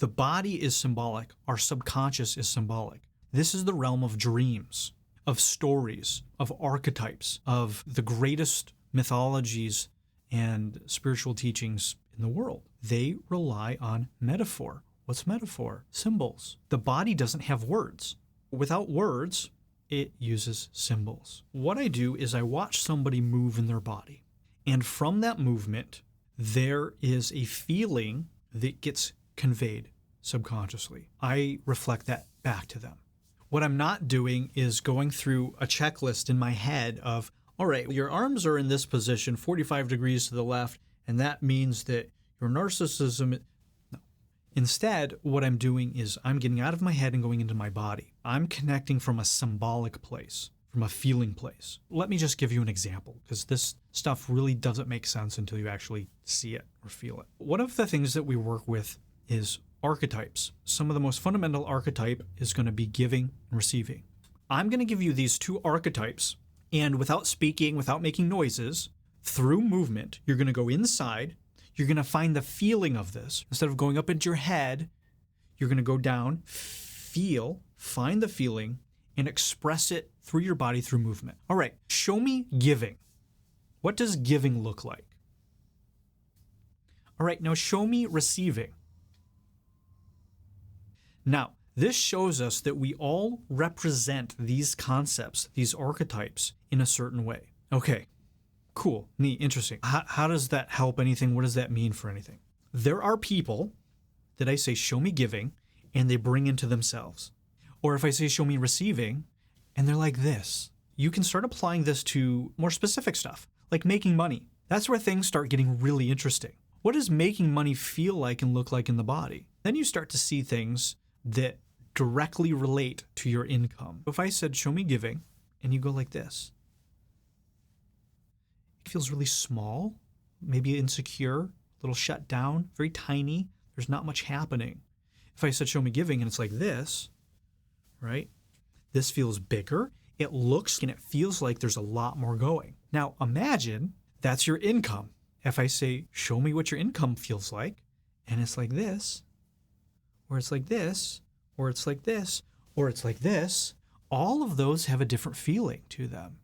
The body is symbolic. Our subconscious is symbolic. This is the realm of dreams, of stories, of archetypes, of the greatest mythologies and spiritual teachings in the world. They rely on metaphor. What's metaphor? Symbols. The body doesn't have words. Without words, it uses symbols. What I do is I watch somebody move in their body. And from that movement, there is a feeling that gets conveyed subconsciously. I reflect that back to them. What I'm not doing is going through a checklist in my head of, all right, your arms are in this position, 45 degrees to the left, and that means that your narcissism... No. Instead, what I'm doing is I'm getting out of my head and going into my body. I'm connecting from a symbolic place, from a feeling place. Let me just give you an example, because this stuff really doesn't make sense until you actually see it or feel it. One of the things that we work with is archetypes. Some of the most fundamental archetype is going to be giving and receiving. I'm going to give you these two archetypes, and without speaking, without making noises, through movement, you're going to go inside. You're going to find the feeling of this. Instead of going up into your head, you're going to go down, feel, find the feeling, and express it through your body through movement. All right, show me giving. What does giving look like? All right, now show me receiving. Now, this shows us that we all represent these concepts, these archetypes, in a certain way. Okay, cool, neat, interesting. How does that help anything? What does that mean for anything? There are people that I say, show me giving, and they bring into themselves. Or if I say, show me receiving, and they're like this. You can start applying this to more specific stuff, like making money. That's where things start getting really interesting. What does making money feel like and look like in the body? Then you start to see things that directly relate to your income. If I said, show me giving, and you go like this, it feels really small, maybe insecure, a little shut down, very tiny. There's not much happening. If I said, show me giving, and it's like this, right? This feels bigger. It looks and it feels like there's a lot more going. Now imagine that's your income. If I say, show me what your income feels like, and it's like this, or it's like this, or it's like this, or it's like this, all of those have a different feeling to them.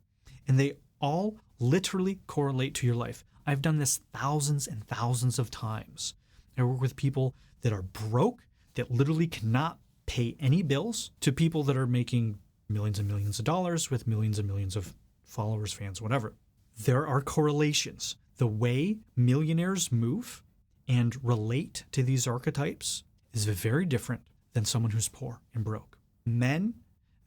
And they all literally correlate to your life. I've done this thousands and thousands of times. I work with people that are broke, that literally cannot pay any bills, to people that are making millions and millions of dollars with millions and millions of followers, fans, whatever. There are correlations. The way millionaires move and relate to these archetypes is very different than someone who's poor and broke. Men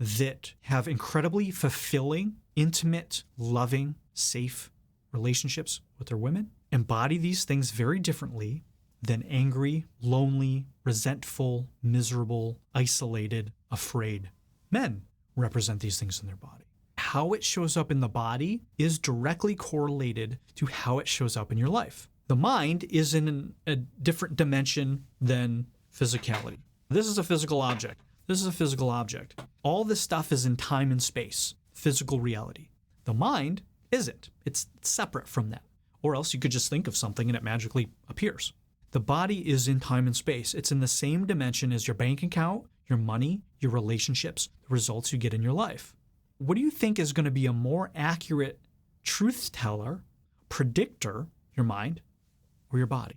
that have incredibly fulfilling, intimate, loving, safe relationships with their women embody these things very differently than angry, lonely, resentful, miserable, isolated, afraid men represent these things in their body. How it shows up in the body is directly correlated to how it shows up in your life. The mind is in a different dimension than physicality. This is a physical object. This is a physical object. All this stuff is in time and space, physical reality. The mind isn't. It's separate from that. Or else you could just think of something and it magically appears. The body is in time and space. It's in the same dimension as your bank account, your money, your relationships, the results you get in your life. What do you think is going to be a more accurate truth teller, predictor, your mind or your body?